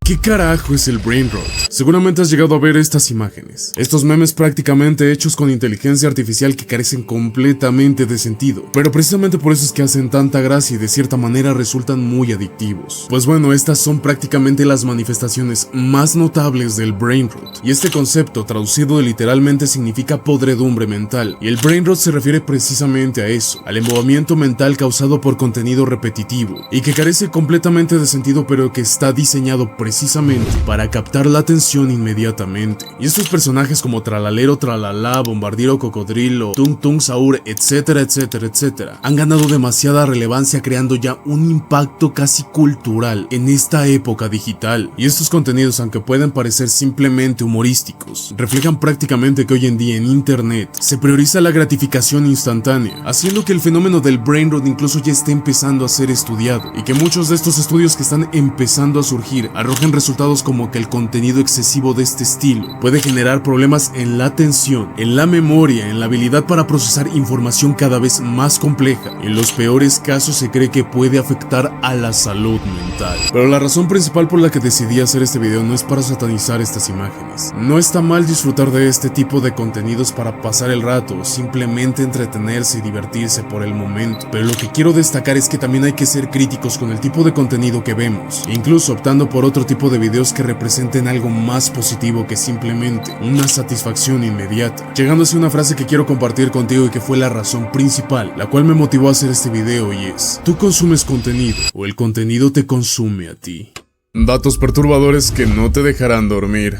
¿Qué carajo es el brain rot? Seguramente has llegado a ver estas imágenes. Estos memes prácticamente hechos con inteligencia artificial que carecen completamente de sentido. Pero precisamente por eso es que hacen tanta gracia y de cierta manera resultan muy adictivos. Pues bueno, estas son prácticamente las manifestaciones más notables del brain rot. Y este concepto, traducido literalmente, significa podredumbre mental. Y el brain rot se refiere precisamente a eso, al embobamiento mental causado por contenido repetitivo. Y que carece completamente de sentido, pero que está diseñado precisamente para captar la atención inmediatamente. Y estos personajes como Tralalero, Tralala, Bombardiro, Cocodrilo, Tung Tung Saur, etcétera, etcétera, etcétera, han ganado demasiada relevancia creando ya un impacto casi cultural en esta época digital. Y estos contenidos, aunque pueden parecer simplemente humorísticos, reflejan prácticamente que hoy en día en internet se prioriza la gratificación instantánea, haciendo que el fenómeno del brain rot incluso ya esté empezando a ser estudiado, y que muchos de estos estudios que están empezando a surgir arrojan resultados como que el contenido excesivo de este estilo puede generar problemas en la atención, en la memoria, en la habilidad para procesar información cada vez más compleja. En los peores casos se cree que puede afectar a la salud mental. Pero la razón principal por la que decidí hacer este video no es para satanizar estas imágenes. No está mal disfrutar de este tipo de contenidos para pasar el rato, simplemente entretenerse y divertirse por el momento. Pero lo que quiero destacar es que también hay que ser críticos con el tipo de contenido que vemos, incluso optando por otro tipo de videos que representen algo más positivo que simplemente una satisfacción inmediata. Llegando a una frase que quiero compartir contigo y que fue la razón principal, la cual me motivó a hacer este video, y es: tú consumes contenido o el contenido te consume a ti. Datos perturbadores que no te dejarán dormir.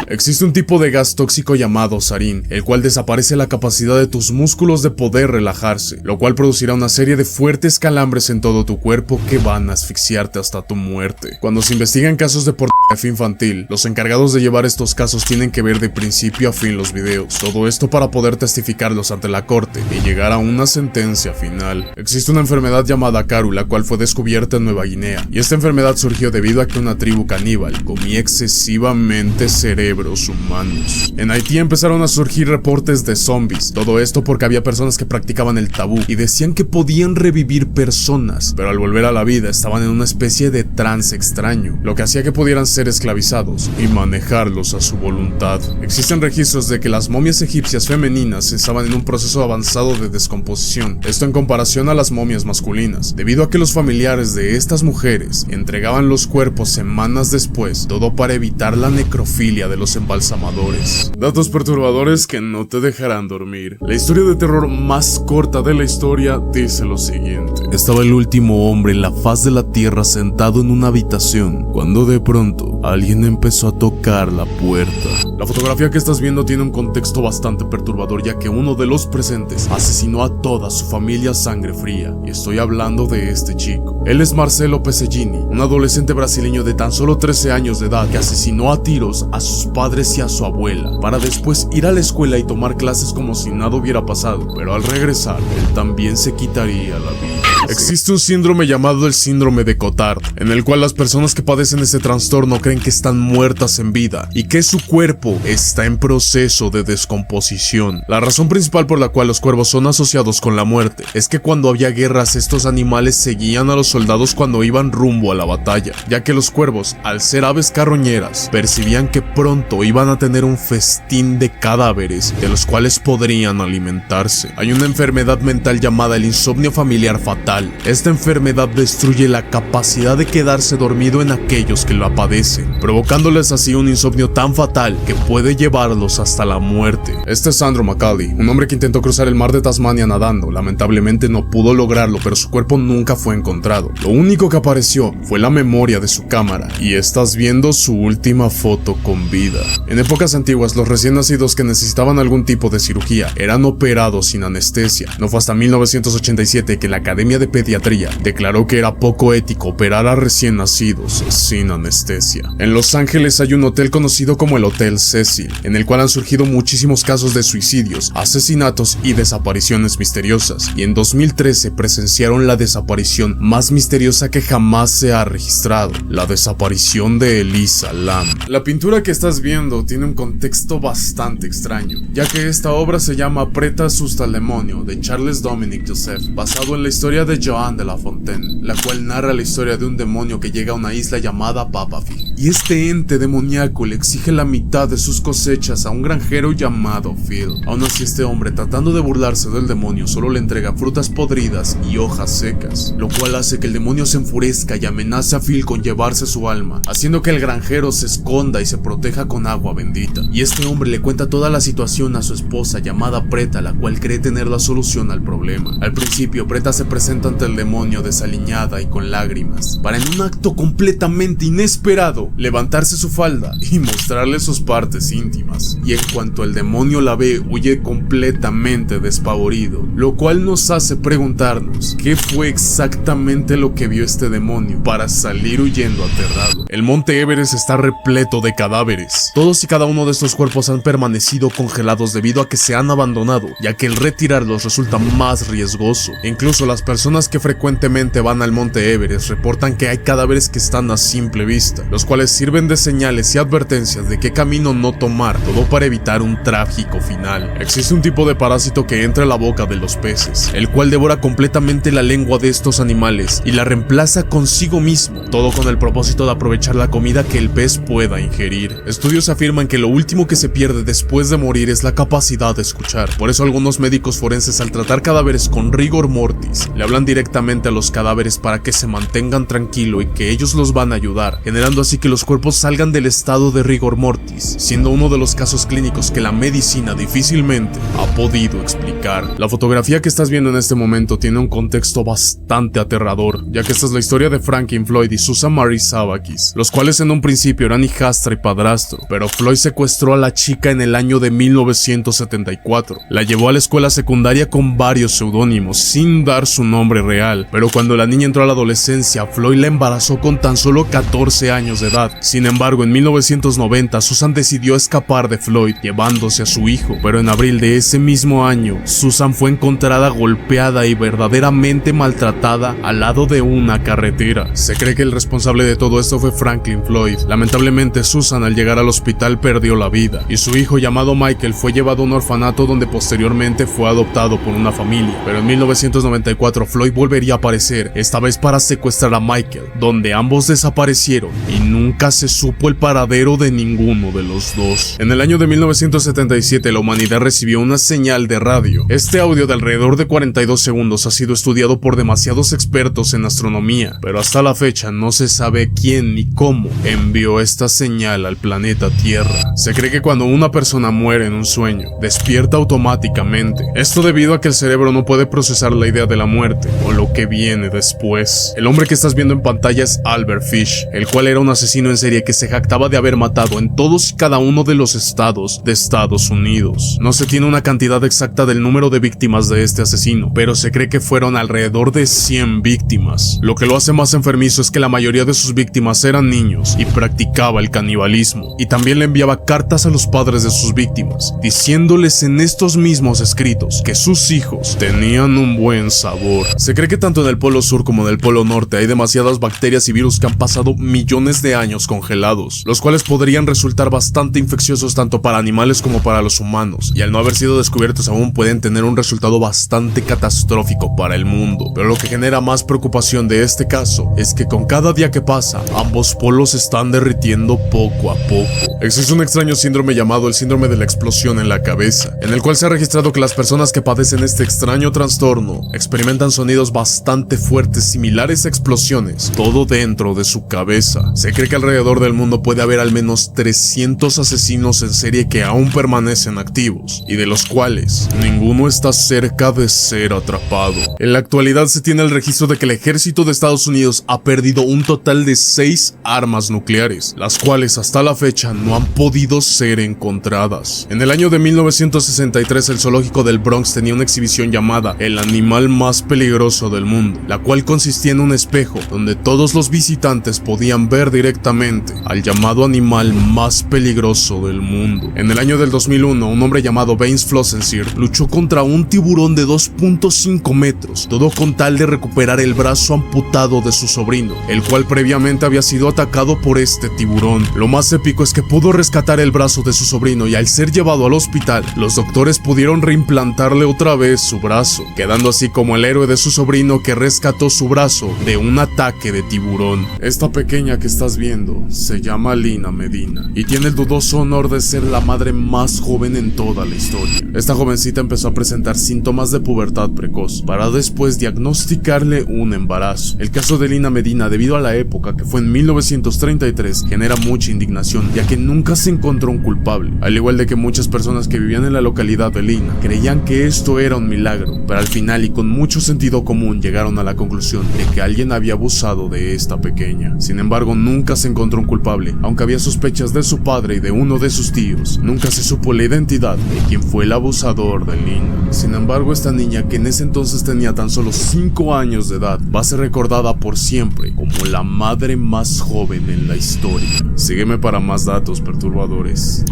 Existe un tipo de gas tóxico llamado sarín, el cual desaparece la capacidad de tus músculos de poder relajarse, lo cual producirá una serie de fuertes calambres en todo tu cuerpo que van a asfixiarte hasta tu muerte. Cuando se investigan casos de pornografía infantil, los encargados de llevar estos casos tienen que ver de principio a fin los videos, todo esto para poder testificarlos ante la corte y llegar a una sentencia final. Existe una enfermedad llamada Karu, la cual fue descubierta en Nueva Guinea, y esta enfermedad surgió debido a que una tribu caníbal comía excesivamente cerebros humanos. En Haití empezaron a surgir reportes de zombies, todo esto porque había personas que practicaban el tabú y decían que podían revivir personas, pero al volver a la vida estaban en una especie de trance extraño, lo que hacía que pudieran ser esclavizados y manejarlos a su voluntad. Existen registros de que las momias egipcias femeninas estaban en un proceso avanzado de descomposición, esto en comparación a las momias masculinas, debido a que los familiares de estas mujeres entregaban los cuerpos semanas después, todo para evitar la necrofilia de los embalsamadores. Datos perturbadores que no te dejarán dormir. La historia de terror más corta de la historia dice lo siguiente: estaba el último hombre en la faz de la tierra sentado en una habitación, cuando de pronto alguien empezó a tocar la puerta. La fotografía que estás viendo tiene un contexto bastante perturbador, ya que uno de los presentes asesinó a toda su familia a sangre fría, y estoy hablando de este chico. Él es Marcelo Pesegini, un adolescente brasileño de tan solo 13 años de edad que asesinó a tiros a sus padres y a su abuela, para después ir a la escuela y tomar clases como si nada hubiera pasado, pero al regresar, él también se quitaría la vida. Existe un síndrome llamado el síndrome de Cotard, en el cual las personas que padecen este trastorno creen que están muertas en vida y que su cuerpo está en proceso de descomposición. La razón principal por la cual los cuervos son asociados con la muerte es que cuando había guerras, estos animales seguían a los soldados cuando iban rumbo a la batalla, ya que los cuervos, al ser aves carroñeras, percibían que pronto iban a tener un festín de cadáveres de los cuales podrían alimentarse. Hay una enfermedad mental llamada el insomnio familiar fatal. Esta enfermedad destruye la capacidad de quedarse dormido en aquellos que la padecen, provocándoles así un insomnio tan fatal que puede llevarlos hasta la muerte. Este es Sandro Macaulay, un hombre que intentó cruzar el mar de Tasmania nadando. Lamentablemente no pudo lograrlo, pero su cuerpo nunca fue encontrado. Lo único que apareció fue la memoria de su cámara, y estás viendo su última foto con vida. En épocas antiguas, los recién nacidos que necesitaban algún tipo de cirugía eran operados sin anestesia. No fue hasta 1987 que la Academia de Pediatría declaró que era poco ético operar a recién nacidos sin anestesia. En Los Ángeles hay un hotel conocido como el Hotel Cecil, en el cual han surgido muchísimos casos de suicidios, asesinatos y desapariciones misteriosas, y en 2013 presenciaron la desaparición más misteriosa que jamás se ha registrado, la desaparición de Elisa Lam. La pintura que estás viendo tiene un contexto bastante extraño, ya que esta obra se llama Preta asusta al demonio, de Charles Dominic Joseph, basado en la historia historia de Joan de La Fontaine, la cual narra la historia de un demonio que llega a una isla llamada Papafil, y este ente demoníaco le exige la mitad de sus cosechas a un granjero llamado Phil. Aún así, este hombre, tratando de burlarse del demonio, solo le entrega frutas podridas y hojas secas, lo cual hace que el demonio se enfurezca y amenace a Phil con llevarse su alma, haciendo que el granjero se esconda y se proteja con agua bendita. Y este hombre le cuenta toda la situación a su esposa llamada Preta, la cual cree tener la solución al problema. Al principio, Preta se presenta ante el demonio desaliñada y con lágrimas, para en un acto completamente inesperado levantarse su falda y mostrarle sus partes íntimas. Y en cuanto el demonio la ve, huye completamente despavorido, lo cual nos hace preguntarnos qué fue exactamente lo que vio este demonio para salir huyendo aterrado. El monte Everest está repleto de cadáveres. Todos y cada uno de estos cuerpos han permanecido congelados debido a que se han abandonado, ya que el retirarlos resulta más riesgoso. Incluso las personas que frecuentemente van al monte Everest reportan que hay cadáveres que están a simple vista, los cuales sirven de señales y advertencias de qué camino no tomar, todo para evitar un trágico final. Existe un tipo de parásito que entra en la boca de los peces, el cual devora completamente la lengua de estos animales y la reemplaza consigo mismo, todo con el propósito de aprovechar la comida que el pez pueda ingerir. Estudios afirman que lo último que se pierde después de morir es la capacidad de escuchar. Por eso algunos médicos forenses, al tratar cadáveres con rigor mortis, le hablan directamente a los cadáveres para que se mantengan tranquilos y que ellos los van a ayudar, generando así que los cuerpos salgan del estado de rigor mortis, siendo uno de los casos clínicos que la medicina difícilmente ha podido explicar. La fotografía que estás viendo en este momento tiene un contexto bastante aterrador, ya que esta es la historia de Franklin Floyd y Susan Marie Savakis, los cuales en un principio eran hijastra y padrastro, pero Floyd secuestró a la chica en el año de 1974, la llevó a la escuela secundaria con varios seudónimos, sin dar su nombre real, pero cuando la niña entró a la adolescencia, Floyd la embarazó con tan solo 14 años de edad. Sin embargo, en 1990, Susan decidió escapar de Floyd, llevándose a su hijo, pero en abril de ese mismo año, Susan fue encontrada golpeada y verdaderamente maltratada al lado de una carretera. Se cree que el responsable de todo esto fue Franklin Floyd. Lamentablemente, Susan al llegar al hospital perdió la vida, y su hijo llamado Michael fue llevado a un orfanato donde posteriormente fue adoptado por una familia. Pero en 1994 Floyd volvería a aparecer, esta vez para secuestrar a Michael, donde ambos desaparecieron y nunca se supo el paradero de ninguno de los dos. En el año de 1977 la humanidad recibió una señal de radio. Este audio de alrededor de 42 segundos ha sido estudiado por demasiados expertos en astronomía, pero hasta la fecha no se sabe quién ni cómo envió esta señal al planeta Tierra. Se cree que cuando una persona muere en un sueño, despierta automáticamente. Esto debido a que el cerebro no puede procesar la idea de la muerte o lo que viene después. El hombre que estás viendo en pantalla es Albert Fish, el cual era un asesino en serie que se jactaba de haber matado en todos y cada uno de los estados de Estados Unidos. No se tiene una cantidad exacta del número de víctimas de este asesino, pero se cree que fueron alrededor de 100 víctimas. Lo que lo hace más enfermizo es que la mayoría de sus víctimas eran niños y practicaba el canibalismo, y también le enviaba cartas a los padres de sus víctimas, diciéndoles en estos mismos escritos que sus hijos tenían un buen sabor. Se cree que tanto en el polo sur como en el polo norte hay demasiadas bacterias y virus que han pasado millones de años congelados, los cuales podrían resultar bastante infecciosos tanto para animales como para los humanos, y al no haber sido descubiertos aún pueden tener un resultado bastante catastrófico para el mundo. Pero lo que genera más preocupación de este caso es que con cada día que pasa, ambos polos se están derritiendo poco a poco. Existe un extraño síndrome llamado el síndrome de la explosión en la cabeza, en el cual se ha registrado que las personas que padecen este extraño trastorno experimentan sonidos bastante fuertes similares a explosiones, todo dentro de su cabeza. Se cree que alrededor del mundo puede haber al menos 300 asesinos en serie que aún permanecen activos, y de los cuales ninguno está cerca de ser atrapado. En la actualidad se tiene el registro de que el ejército de Estados Unidos ha perdido un total de 6 armas nucleares, las cuales hasta la fecha no han podido ser encontradas. En el año de 1963 el zoológico del Bronx tenía una exhibición llamada El animal más peligroso del mundo, la cual consistía en un espejo donde todos los visitantes podían ver directamente al llamado animal más peligroso del mundo. En el año del 2001 un hombre llamado Baines Flossensier luchó contra un tiburón de 2.5 metros médicos, todo con tal de recuperar el brazo amputado de su sobrino, el cual previamente había sido atacado por este tiburón. Lo más épico es que pudo rescatar el brazo de su sobrino y al ser llevado al hospital, los doctores pudieron reimplantarle otra vez su brazo, quedando así como el héroe de su sobrino que rescató su brazo de un ataque de tiburón. Esta pequeña que estás viendo se llama Lina Medina y tiene el dudoso honor de ser la madre más joven en toda la historia. Esta jovencita empezó a presentar síntomas de pubertad precoz para después diagnosticarle un embarazo. El caso de Lina Medina, debido a la época que fue en 1933, genera mucha indignación, ya que nunca se encontró un culpable, al igual de que muchas personas que vivían en la localidad de Lina creían que esto era un milagro, pero al final y con mucho sentido común llegaron a la conclusión de que alguien había abusado de esta pequeña. Sin embargo, nunca se encontró un culpable, aunque había sospechas de su padre y de uno de sus tíos. Nunca se supo la identidad de quien fue el abusador de Lina. Sin embargo, esta niña, que en ese entonces tenía tan solo 5 años de edad, va a ser recordada por siempre como la madre más joven en la historia. Sígueme para más datos perturbadores.